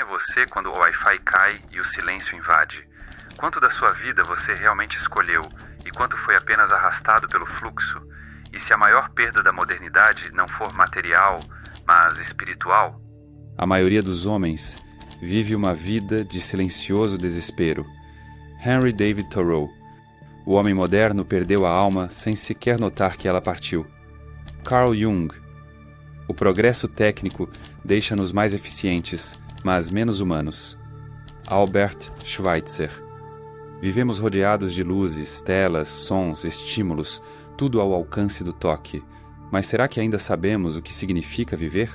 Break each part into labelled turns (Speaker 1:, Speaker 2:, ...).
Speaker 1: você quando o Wi-Fi cai e o silêncio invade? Quanto da sua vida você realmente escolheu e quanto foi apenas arrastado pelo fluxo? E se a maior perda da modernidade não for material, mas espiritual?
Speaker 2: A maioria dos homens vive uma vida de silencioso desespero. Henry David Thoreau. O homem moderno perdeu a alma sem sequer notar que ela partiu. Carl Jung. O progresso técnico deixa-nos mais eficientes, mas menos humanos. Albert Schweitzer. Vivemos rodeados de luzes, telas, sons, estímulos, tudo ao alcance do toque. Mas será que ainda sabemos o que significa viver?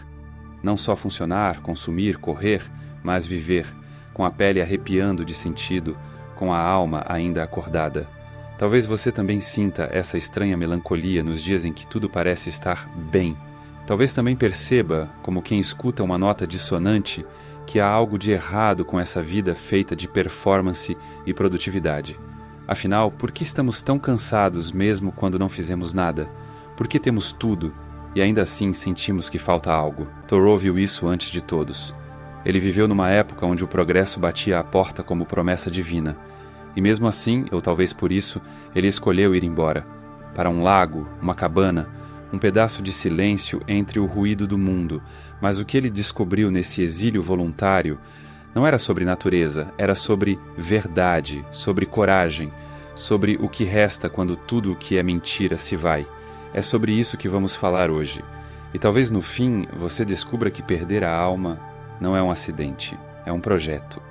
Speaker 2: Não só funcionar, consumir, correr, mas viver, com a pele arrepiando de sentido, com a alma ainda acordada. Talvez você também sinta essa estranha melancolia nos dias em que tudo parece estar bem. Talvez também perceba, como quem escuta uma nota dissonante, que há algo de errado com essa vida feita de performance e produtividade. Afinal, por que estamos tão cansados mesmo quando não fizemos nada? Por que temos tudo e ainda assim sentimos que falta algo? Thoreau viu isso antes de todos. Ele viveu numa época onde o progresso batia à porta como promessa divina. E mesmo assim, ou talvez por isso, ele escolheu ir embora. Para um lago, uma cabana, um pedaço de silêncio entre o ruído do mundo. Mas o que ele descobriu nesse exílio voluntário não era sobre natureza, era sobre verdade, sobre coragem, sobre o que resta quando tudo o que é mentira se vai. É sobre isso que vamos falar hoje. E talvez no fim você descubra que perder a alma não é um acidente, é um projeto.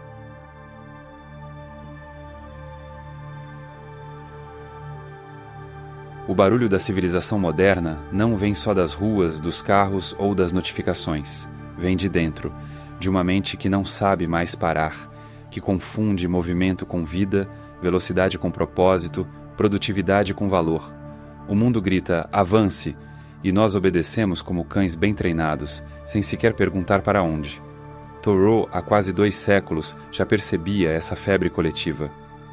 Speaker 2: O barulho da civilização moderna não vem só das ruas, dos carros ou das notificações. Vem de dentro, de uma mente que não sabe mais parar, que confunde movimento com vida, velocidade com propósito, produtividade com valor. O mundo grita, avance, e nós obedecemos como cães bem treinados, sem sequer perguntar para onde. Thoreau, há quase 2 séculos, já percebia essa febre coletiva.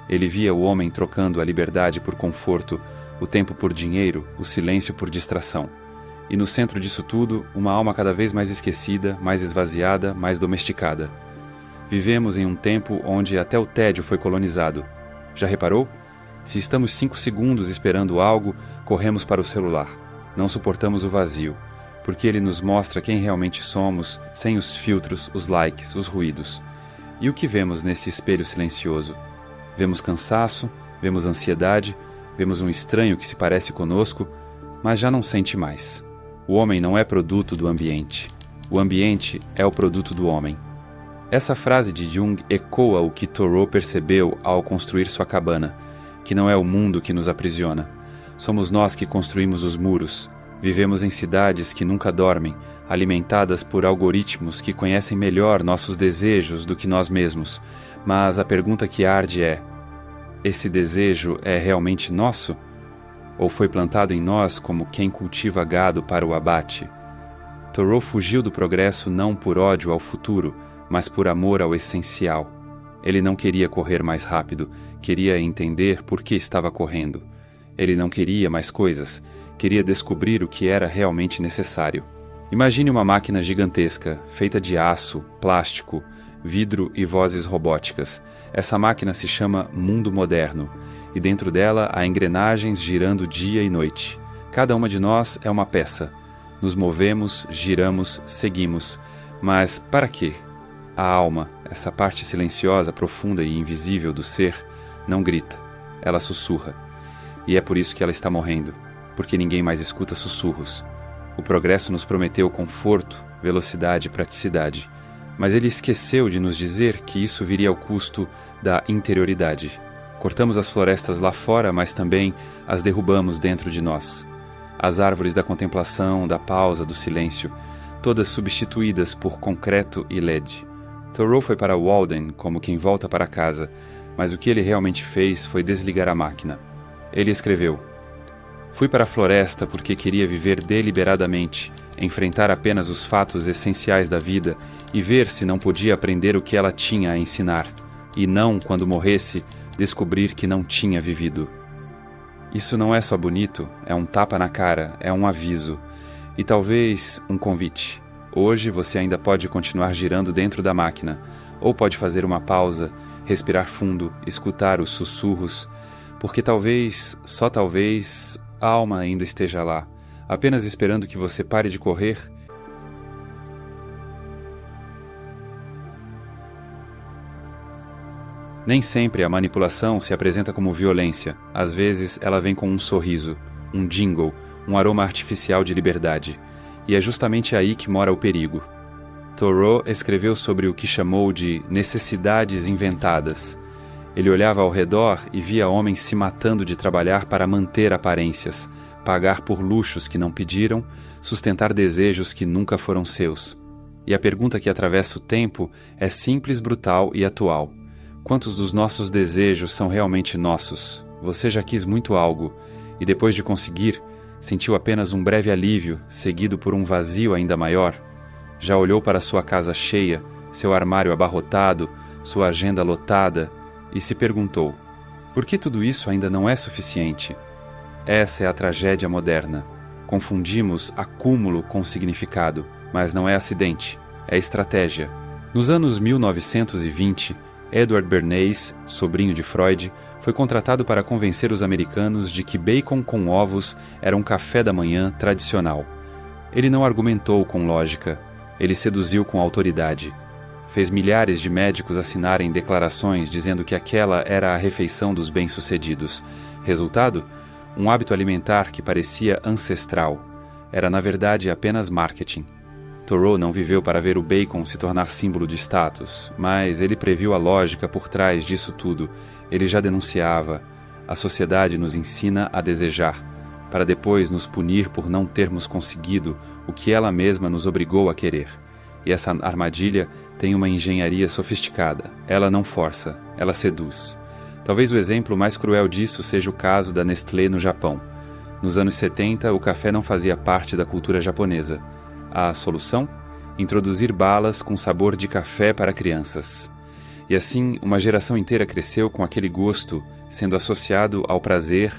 Speaker 2: Ele via o homem trocando a liberdade por conforto, o tempo por dinheiro, o silêncio por distração. E no centro disso tudo, uma alma cada vez mais esquecida, mais esvaziada, mais domesticada. Vivemos em um tempo onde até o tédio foi colonizado. Já reparou? Se estamos 5 segundos esperando algo, corremos para o celular. Não suportamos o vazio, porque ele nos mostra quem realmente somos, sem os filtros, os likes, os ruídos. E o que vemos nesse espelho silencioso? Vemos cansaço, vemos ansiedade, vemos um estranho que se parece conosco, mas já não sente mais. O homem não é produto do ambiente. O ambiente é o produto do homem. Essa frase de Jung ecoa o que Thoreau percebeu ao construir sua cabana, que não é o mundo que nos aprisiona. Somos nós que construímos os muros. Vivemos em cidades que nunca dormem, alimentadas por algoritmos que conhecem melhor nossos desejos do que nós mesmos. Mas a pergunta que arde é: esse desejo é realmente nosso? Ou foi plantado em nós como quem cultiva gado para o abate? Thoreau fugiu do progresso não por ódio ao futuro, mas por amor ao essencial. Ele não queria correr mais rápido, queria entender por que estava correndo. Ele não queria mais coisas, queria descobrir o que era realmente necessário. Imagine uma máquina gigantesca, feita de aço, plástico, vidro e vozes robóticas. Essa máquina se chama mundo moderno, e dentro dela há engrenagens girando dia e noite. Cada uma de nós é uma peça. Nos movemos, giramos, seguimos. Mas para quê? A alma, essa parte silenciosa, profunda e invisível do ser, não grita. Ela sussurra. E é por isso que ela está morrendo, porque ninguém mais escuta sussurros. O progresso nos prometeu conforto, velocidade e praticidade. Mas ele esqueceu de nos dizer que isso viria ao custo da interioridade. Cortamos as florestas lá fora, mas também as derrubamos dentro de nós. As árvores da contemplação, da pausa, do silêncio, todas substituídas por concreto e LED. Thoreau foi para Walden como quem volta para casa, mas o que ele realmente fez foi desligar a máquina. Ele escreveu: fui para a floresta porque queria viver deliberadamente, enfrentar apenas os fatos essenciais da vida e ver se não podia aprender o que ela tinha a ensinar, e não, quando morresse, descobrir que não tinha vivido. Isso não é só bonito, é um tapa na cara, é um aviso, e talvez um convite. Hoje você ainda pode continuar girando dentro da máquina, ou pode fazer uma pausa, respirar fundo, escutar os sussurros, porque talvez, só talvez, a alma ainda esteja lá, apenas esperando que você pare de correr. Nem sempre a manipulação se apresenta como violência. Às vezes ela vem com um sorriso, um jingle, um aroma artificial de liberdade. E é justamente aí que mora o perigo. Thoreau escreveu sobre o que chamou de necessidades inventadas. Ele olhava ao redor e via homens se matando de trabalhar para manter aparências, pagar por luxos que não pediram, sustentar desejos que nunca foram seus. E a pergunta que atravessa o tempo é simples, brutal e atual. Quantos dos nossos desejos são realmente nossos? Você já quis muito algo, e depois de conseguir, sentiu apenas um breve alívio, seguido por um vazio ainda maior? Já olhou para sua casa cheia, seu armário abarrotado, sua agenda lotada, e se perguntou: por que tudo isso ainda não é suficiente? Essa é a tragédia moderna. Confundimos acúmulo com significado, mas não é acidente, é estratégia. Nos anos 1920, Edward Bernays, sobrinho de Freud, foi contratado para convencer os americanos de que bacon com ovos era um café da manhã tradicional. Ele não argumentou com lógica, ele seduziu com autoridade. Fez milhares de médicos assinarem declarações dizendo que aquela era a refeição dos bem-sucedidos. Resultado? Um hábito alimentar que parecia ancestral. Era, na verdade, apenas marketing. Thoreau não viveu para ver o bacon se tornar símbolo de status, mas ele previu a lógica por trás disso tudo. Ele já denunciava: a sociedade nos ensina a desejar, para depois nos punir por não termos conseguido o que ela mesma nos obrigou a querer. E essa armadilha tem uma engenharia sofisticada. Ela não força, ela seduz. Talvez o exemplo mais cruel disso seja o caso da Nestlé no Japão. Nos anos 70, o café não fazia parte da cultura japonesa. A solução? Introduzir balas com sabor de café para crianças. E assim, uma geração inteira cresceu com aquele gosto, sendo associado ao prazer,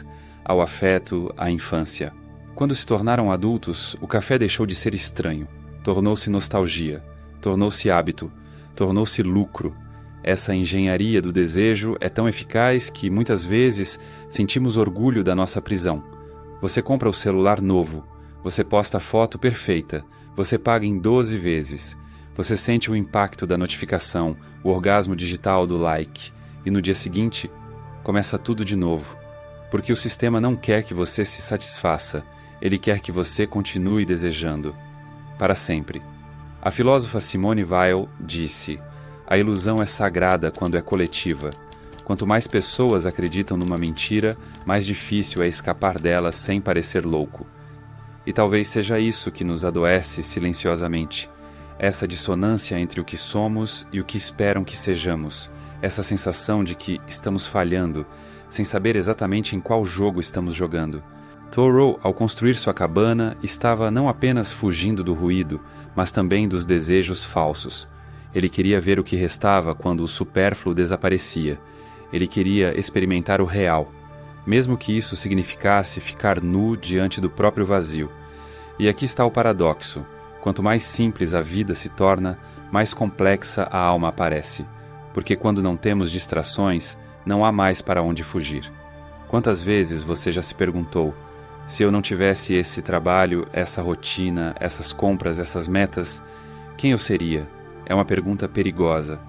Speaker 2: ao afeto, à infância. Quando se tornaram adultos, o café deixou de ser estranho. Tornou-se nostalgia, tornou-se hábito, tornou-se lucro. Essa engenharia do desejo é tão eficaz que, muitas vezes, sentimos orgulho da nossa prisão. Você compra o celular novo, você posta a foto perfeita, você paga em 12 vezes. Você sente o impacto da notificação, o orgasmo digital do like. E no dia seguinte, começa tudo de novo. Porque o sistema não quer que você se satisfaça. Ele quer que você continue desejando. Para sempre. A filósofa Simone Weil disse: a ilusão é sagrada quando é coletiva. Quanto mais pessoas acreditam numa mentira, mais difícil é escapar dela sem parecer louco. E talvez seja isso que nos adoece silenciosamente. Essa dissonância entre o que somos e o que esperam que sejamos. Essa sensação de que estamos falhando, sem saber exatamente em qual jogo estamos jogando. Thoreau, ao construir sua cabana, estava não apenas fugindo do ruído, mas também dos desejos falsos. Ele queria ver o que restava quando o supérfluo desaparecia. Ele queria experimentar o real, mesmo que isso significasse ficar nu diante do próprio vazio. E aqui está o paradoxo. Quanto mais simples a vida se torna, mais complexa a alma aparece. Porque quando não temos distrações, não há mais para onde fugir. Quantas vezes você já se perguntou: se eu não tivesse esse trabalho, essa rotina, essas compras, essas metas, quem eu seria? É uma pergunta perigosa,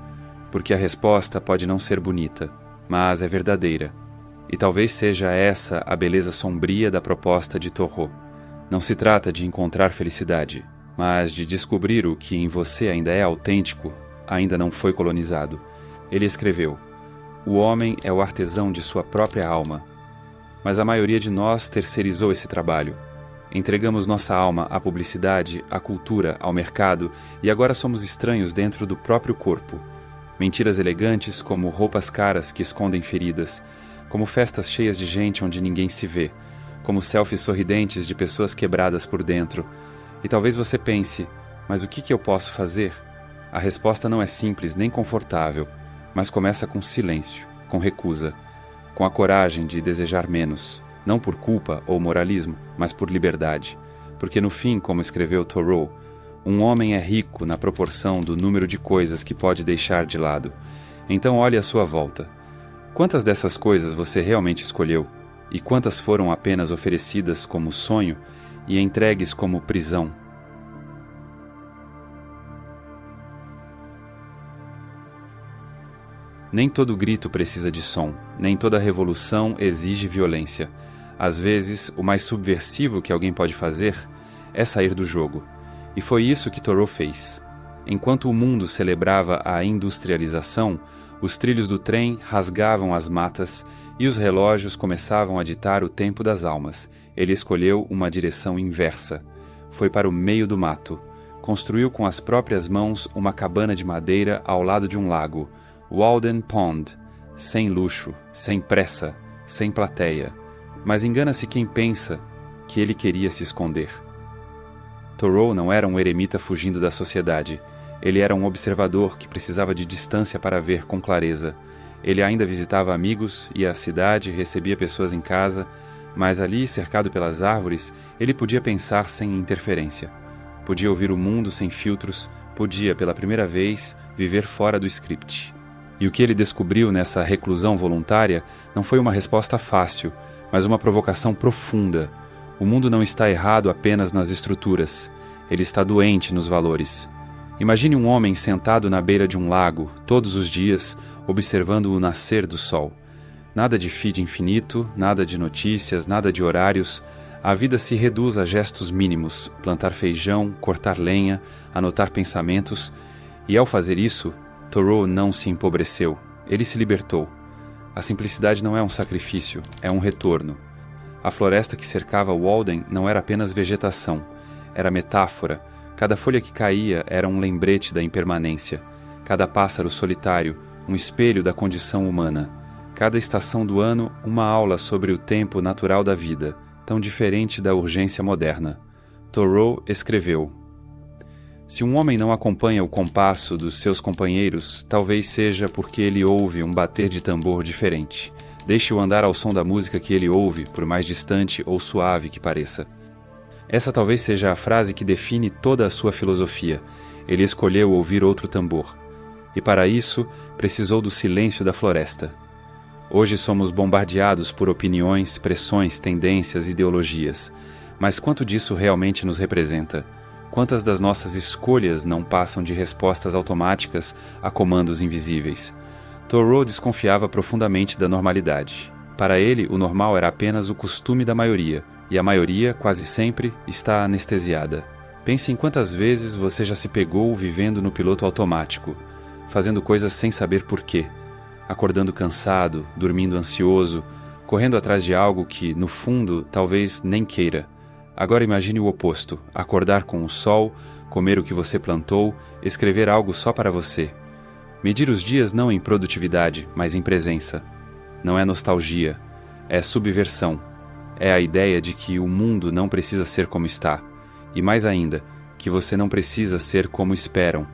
Speaker 2: porque a resposta pode não ser bonita, mas é verdadeira. E talvez seja essa a beleza sombria da proposta de Thoreau. Não se trata de encontrar felicidade, mas de descobrir o que em você ainda é autêntico, ainda não foi colonizado. Ele escreveu: o homem é o artesão de sua própria alma. Mas a maioria de nós terceirizou esse trabalho. Entregamos nossa alma à publicidade, à cultura, ao mercado, e agora somos estranhos dentro do próprio corpo. Mentiras elegantes como roupas caras que escondem feridas, como festas cheias de gente onde ninguém se vê, como selfies sorridentes de pessoas quebradas por dentro. E talvez você pense: mas o que eu posso fazer? A resposta não é simples nem confortável, mas começa com silêncio, com recusa, com a coragem de desejar menos, não por culpa ou moralismo, mas por liberdade. Porque no fim, como escreveu Thoreau, Um homem é rico na proporção do número de coisas que pode deixar de lado. Então olhe à sua volta. Quantas dessas coisas você realmente escolheu? E quantas foram apenas oferecidas como sonho e entregues como prisão? Nem todo grito precisa de som, nem toda revolução exige violência. Às vezes, o mais subversivo que alguém pode fazer é sair do jogo. E foi isso que Thoreau fez. Enquanto o mundo celebrava a industrialização, os trilhos do trem rasgavam as matas e os relógios começavam a ditar o tempo das almas. Ele escolheu uma direção inversa. Foi para o meio do mato. Construiu com as próprias mãos uma cabana de madeira ao lado de um lago, Walden Pond, sem luxo, sem pressa, sem plateia. Mas engana-se quem pensa que ele queria se esconder. Thoreau não era um eremita fugindo da sociedade. Ele era um observador que precisava de distância para ver com clareza. Ele ainda visitava amigos, ia à cidade, recebia pessoas em casa, mas ali, cercado pelas árvores, ele podia pensar sem interferência. Podia ouvir o mundo sem filtros, podia, pela primeira vez, viver fora do script. E o que ele descobriu nessa reclusão voluntária não foi uma resposta fácil, mas uma provocação profunda. O mundo não está errado apenas nas estruturas. Ele está doente nos valores. Imagine um homem sentado na beira de um lago, todos os dias, observando o nascer do sol. Nada de feed infinito, nada de notícias, nada de horários. A vida se reduz a gestos mínimos: plantar feijão, cortar lenha, anotar pensamentos. E ao fazer isso, Thoreau não se empobreceu, ele se libertou. A simplicidade não é um sacrifício, é um retorno. A floresta que cercava Walden não era apenas vegetação, era metáfora. Cada folha que caía era um lembrete da impermanência. Cada pássaro solitário, um espelho da condição humana. Cada estação do ano, uma aula sobre o tempo natural da vida, tão diferente da urgência moderna. Thoreau escreveu: se um homem não acompanha o compasso dos seus companheiros, talvez seja porque ele ouve um bater de tambor diferente. Deixe-o andar ao som da música que ele ouve, por mais distante ou suave que pareça. Essa talvez seja a frase que define toda a sua filosofia. Ele escolheu ouvir outro tambor. E para isso, precisou do silêncio da floresta. Hoje somos bombardeados por opiniões, pressões, tendências, ideologias. Mas quanto disso realmente nos representa? Quantas das nossas escolhas não passam de respostas automáticas a comandos invisíveis? Thoreau desconfiava profundamente da normalidade. Para ele, o normal era apenas o costume da maioria, e a maioria, quase sempre, está anestesiada. Pense em quantas vezes você já se pegou vivendo no piloto automático, fazendo coisas sem saber porquê, acordando cansado, dormindo ansioso, correndo atrás de algo que, no fundo, talvez nem queira. Agora imagine o oposto: acordar com o sol, comer o que você plantou, escrever algo só para você. Medir os dias não em produtividade, mas em presença. Não é nostalgia, é subversão. É a ideia de que o mundo não precisa ser como está. E mais ainda, que você não precisa ser como esperam.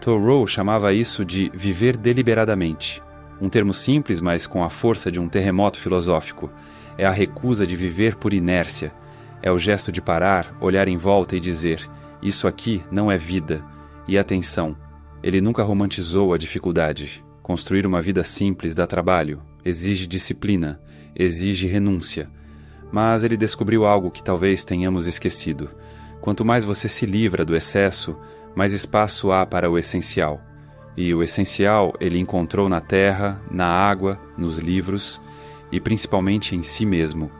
Speaker 2: Thoreau chamava isso de viver deliberadamente. Um termo simples, mas com a força de um terremoto filosófico. É a recusa de viver por inércia. É o gesto de parar, olhar em volta e dizer: isso aqui não é vida. E atenção, ele nunca romantizou a dificuldade. Construir uma vida simples dá trabalho, exige disciplina, exige renúncia. Mas ele descobriu algo que talvez tenhamos esquecido. Quanto mais você se livra do excesso, mais espaço há para o essencial. E o essencial ele encontrou na terra, na água, nos livros e principalmente em si mesmo,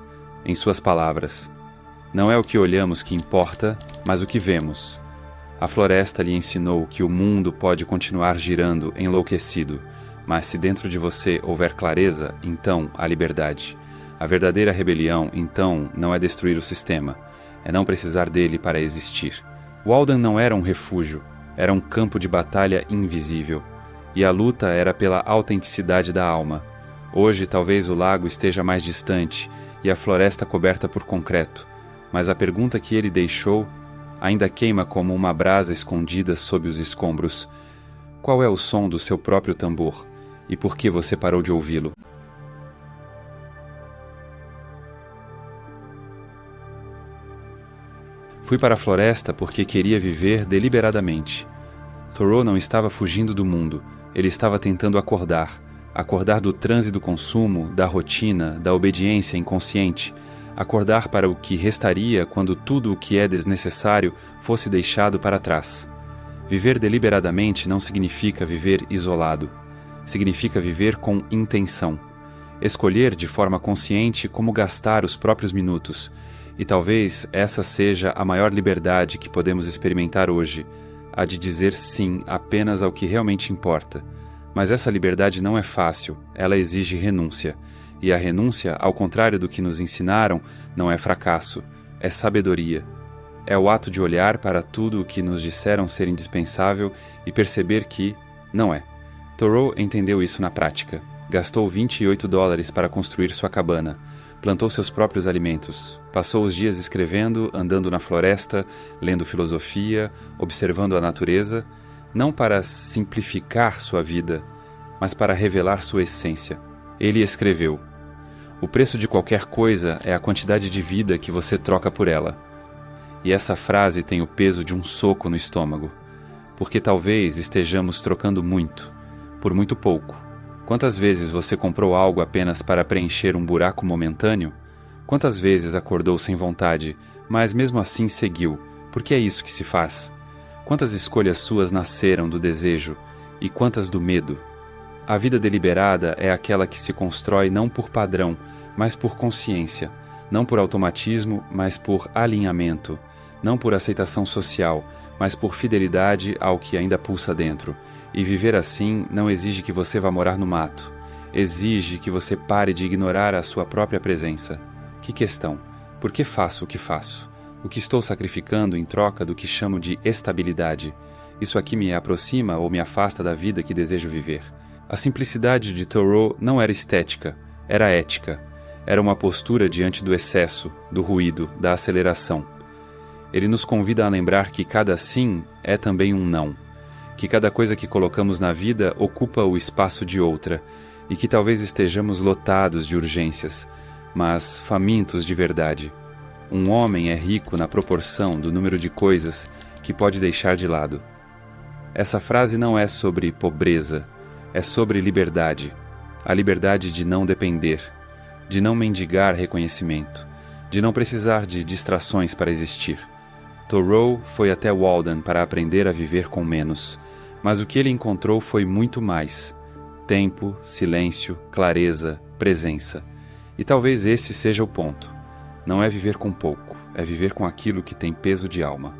Speaker 2: em suas palavras. Não é o que olhamos que importa, mas o que vemos. A floresta lhe ensinou que o mundo pode continuar girando enlouquecido, mas se dentro de você houver clareza, então há liberdade. A verdadeira rebelião, então, não é destruir o sistema, é não precisar dele para existir. Walden não era um refúgio, era um campo de batalha invisível, e a luta era pela autenticidade da alma. Hoje talvez o lago esteja mais distante e a floresta coberta por concreto, mas a pergunta que ele deixou ainda queima como uma brasa escondida sob os escombros. Qual é o som do seu próprio tambor? E por que você parou de ouvi-lo? Fui para a floresta porque queria viver deliberadamente. Thoreau não estava fugindo do mundo, ele estava tentando acordar do transe do consumo, da rotina, da obediência inconsciente, acordar para o que restaria quando tudo o que é desnecessário fosse deixado para trás. Viver deliberadamente não significa viver isolado. Significa viver com intenção. Escolher de forma consciente como gastar os próprios minutos. E talvez essa seja a maior liberdade que podemos experimentar hoje, a de dizer sim apenas ao que realmente importa. Mas essa liberdade não é fácil, ela exige renúncia. E a renúncia, ao contrário do que nos ensinaram, não é fracasso, é sabedoria. É o ato de olhar para tudo o que nos disseram ser indispensável e perceber que não é. Thoreau entendeu isso na prática. Gastou $28 para construir sua cabana. Plantou seus próprios alimentos. Passou os dias escrevendo, andando na floresta, lendo filosofia, observando a natureza, não para simplificar sua vida, mas para revelar sua essência. Ele escreveu: "O preço de qualquer coisa é a quantidade de vida que você troca por ela." E essa frase tem o peso de um soco no estômago, porque talvez estejamos trocando muito, por muito pouco. Quantas vezes você comprou algo apenas para preencher um buraco momentâneo? Quantas vezes acordou sem vontade, mas mesmo assim seguiu, porque é isso que se faz? Quantas escolhas suas nasceram do desejo e quantas do medo? A vida deliberada é aquela que se constrói não por padrão, mas por consciência, não por automatismo, mas por alinhamento, não por aceitação social, mas por fidelidade ao que ainda pulsa dentro. E viver assim não exige que você vá morar no mato. Exige que você pare de ignorar a sua própria presença. Que questão? Por que faço o que faço? O que estou sacrificando em troca do que chamo de estabilidade? Isso aqui me aproxima ou me afasta da vida que desejo viver? A simplicidade de Thoreau não era estética, era ética. Era uma postura diante do excesso, do ruído, da aceleração. Ele nos convida a lembrar que cada sim é também um não. Que cada coisa que colocamos na vida ocupa o espaço de outra, e que talvez estejamos lotados de urgências, mas famintos de verdade. Um homem é rico na proporção do número de coisas que pode deixar de lado. Essa frase não é sobre pobreza, é sobre liberdade. A liberdade de não depender, de não mendigar reconhecimento, de não precisar de distrações para existir. Thoreau foi até Walden para aprender a viver com menos, mas o que ele encontrou foi muito mais: tempo, silêncio, clareza, presença. E talvez esse seja o ponto. Não é viver com pouco, é viver com aquilo que tem peso de alma.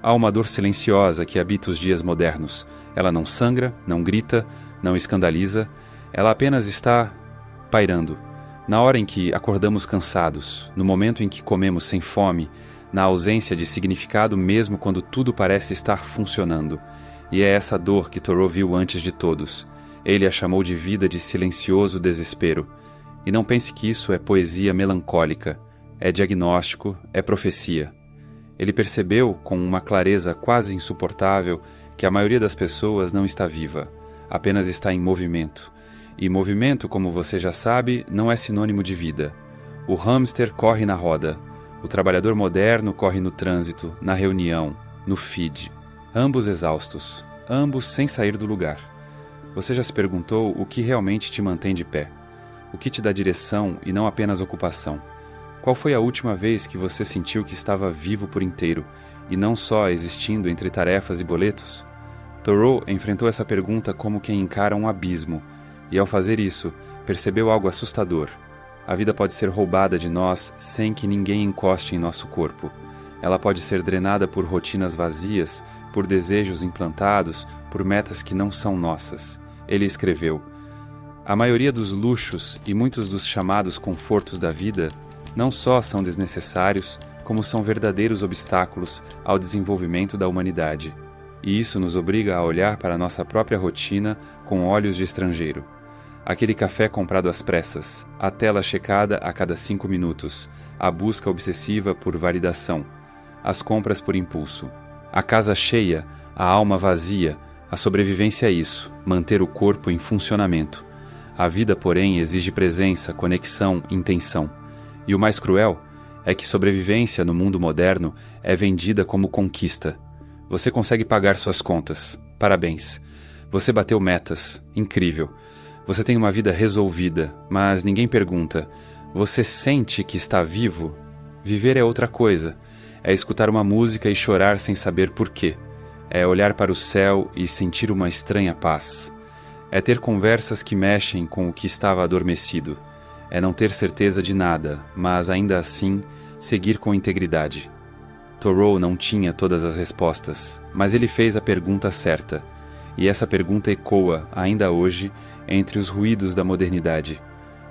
Speaker 2: Há uma dor silenciosa que habita os dias modernos. Ela não sangra, não grita, não escandaliza, ela apenas está pairando. Na hora em que acordamos cansados, no momento em que comemos sem fome, na ausência de significado mesmo quando tudo parece estar funcionando. E é essa dor que Thoreau viu antes de todos. Ele a chamou de vida de silencioso desespero. E não pense que isso é poesia melancólica. É diagnóstico, é profecia. Ele percebeu, com uma clareza quase insuportável, que a maioria das pessoas não está viva, apenas está em movimento. E movimento, como você já sabe, não é sinônimo de vida. O hamster corre na roda. O trabalhador moderno corre no trânsito, na reunião, no feed. Ambos exaustos, ambos sem sair do lugar. Você já se perguntou o que realmente te mantém de pé? O que te dá direção e não apenas ocupação? Qual foi a última vez que você sentiu que estava vivo por inteiro, e não só existindo entre tarefas e boletos? Thoreau enfrentou essa pergunta como quem encara um abismo, e ao fazer isso, percebeu algo assustador. A vida pode ser roubada de nós sem que ninguém encoste em nosso corpo. Ela pode ser drenada por rotinas vazias, por desejos implantados, por metas que não são nossas. Ele escreveu: "A maioria dos luxos e muitos dos chamados confortos da vida não só são desnecessários, como são verdadeiros obstáculos ao desenvolvimento da humanidade. E isso nos obriga a olhar para a nossa própria rotina com olhos de estrangeiro. Aquele café comprado às pressas, a tela checada a cada 5 minutos, a busca obsessiva por validação, as compras por impulso, a casa cheia, a alma vazia, a sobrevivência a isso, manter o corpo em funcionamento. A vida, porém, exige presença, conexão, intenção. E o mais cruel é que sobrevivência no mundo moderno é vendida como conquista. Você consegue pagar suas contas. Parabéns. Você bateu metas. Incrível. Você tem uma vida resolvida, mas ninguém pergunta: você sente que está vivo? Viver é outra coisa. É escutar uma música e chorar sem saber por quê. É olhar para o céu e sentir uma estranha paz. É ter conversas que mexem com o que estava adormecido. É não ter certeza de nada, mas ainda assim seguir com integridade. Thoreau não tinha todas as respostas, mas ele fez a pergunta certa. E essa pergunta ecoa, ainda hoje, entre os ruídos da modernidade.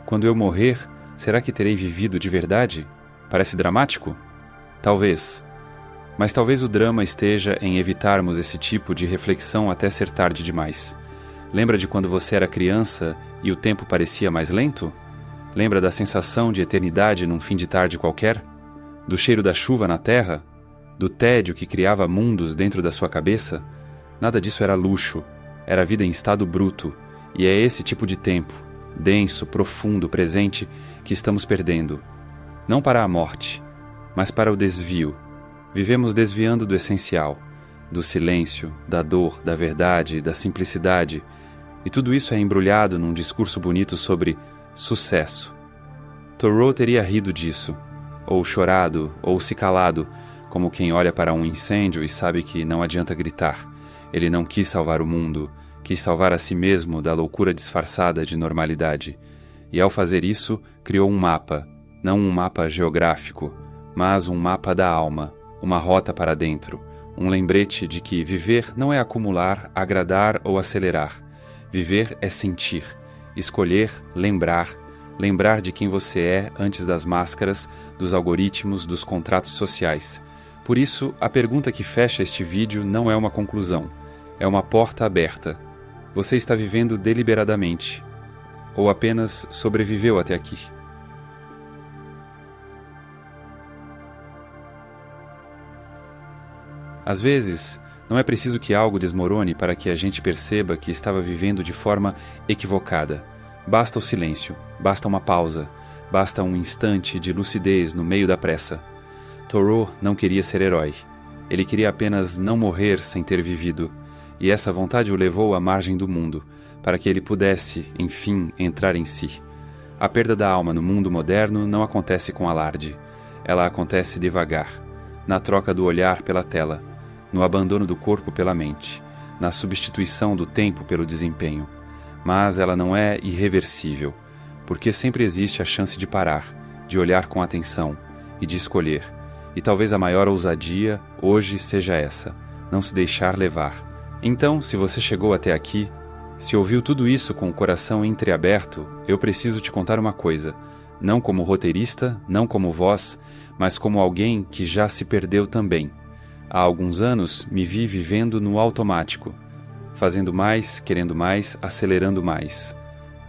Speaker 2: Quando eu morrer, será que terei vivido de verdade? Parece dramático? Talvez. Mas talvez o drama esteja em evitarmos esse tipo de reflexão até ser tarde demais. Lembra de quando você era criança e o tempo parecia mais lento? Lembra da sensação de eternidade num fim de tarde qualquer? Do cheiro da chuva na terra? Do tédio que criava mundos dentro da sua cabeça? Nada disso era luxo, era vida em estado bruto, e é esse tipo de tempo, denso, profundo, presente, que estamos perdendo. Não para a morte, mas para o desvio. Vivemos desviando do essencial, do silêncio, da dor, da verdade, da simplicidade, e tudo isso é embrulhado num discurso bonito sobre sucesso. Thoreau teria rido disso, ou chorado, ou se calado, como quem olha para um incêndio e sabe que não adianta gritar. Ele não quis salvar o mundo, quis salvar a si mesmo da loucura disfarçada de normalidade. E ao fazer isso, criou um mapa, não um mapa geográfico, mas um mapa da alma, uma rota para dentro, um lembrete de que viver não é acumular, agradar ou acelerar. Viver é sentir, escolher, lembrar de quem você é antes das máscaras, dos algoritmos, dos contratos sociais. Por isso, a pergunta que fecha este vídeo não é uma conclusão, é uma porta aberta. Você está vivendo deliberadamente, ou apenas sobreviveu até aqui? Às vezes, não é preciso que algo desmorone para que a gente perceba que estava vivendo de forma equivocada. Basta o silêncio, basta uma pausa, basta um instante de lucidez no meio da pressa. Thoreau não queria ser herói. Ele queria apenas não morrer sem ter vivido. E essa vontade o levou à margem do mundo, para que ele pudesse, enfim, entrar em si. A perda da alma no mundo moderno não acontece com alarde. Ela acontece devagar, na troca do olhar pela tela, no abandono do corpo pela mente, na substituição do tempo pelo desempenho. Mas ela não é irreversível, porque sempre existe a chance de parar, de olhar com atenção e de escolher. E talvez a maior ousadia hoje seja essa, não se deixar levar. Então, se você chegou até aqui, se ouviu tudo isso com o coração entreaberto, eu preciso te contar uma coisa, não como roteirista, não como voz, mas como alguém que já se perdeu também. Há alguns anos me vi vivendo no automático, fazendo mais, querendo mais, acelerando mais.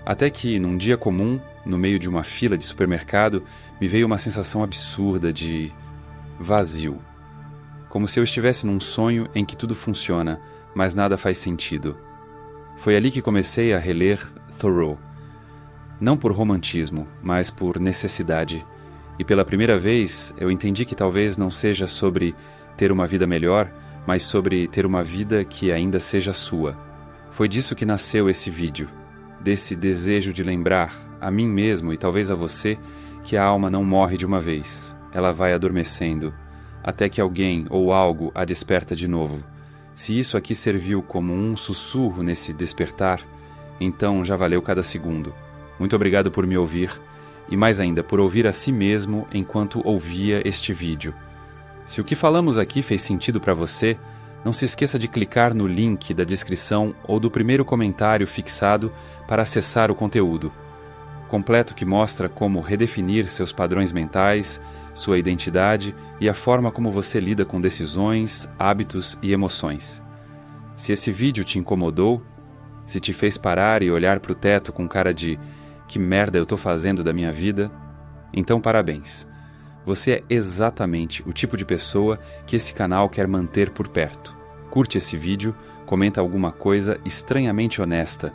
Speaker 2: Até que, num dia comum, no meio de uma fila de supermercado, me veio uma sensação absurda de vazio. Como se eu estivesse num sonho em que tudo funciona, mas nada faz sentido. Foi ali que comecei a reler Thoreau. Não por romantismo, mas por necessidade. E pela primeira vez eu entendi que talvez não seja sobre ter uma vida melhor, mas sobre ter uma vida que ainda seja sua. Foi disso que nasceu esse vídeo, desse desejo de lembrar, a mim mesmo e talvez a você, que a alma não morre de uma vez. Ela vai adormecendo, até que alguém ou algo a desperta de novo. Se isso aqui serviu como um sussurro nesse despertar, então já valeu cada segundo. Muito obrigado por me ouvir, e mais ainda por ouvir a si mesmo enquanto ouvia este vídeo. Se o que falamos aqui fez sentido para você, não se esqueça de clicar no link da descrição ou do primeiro comentário fixado para acessar o conteúdo completo que mostra como redefinir seus padrões mentais, sua identidade e a forma como você lida com decisões, hábitos e emoções. Se esse vídeo te incomodou, se te fez parar e olhar para o teto com cara de "que merda eu tô fazendo da minha vida?", então parabéns. Você é exatamente o tipo de pessoa que esse canal quer manter por perto. Curte esse vídeo, comenta alguma coisa estranhamente honesta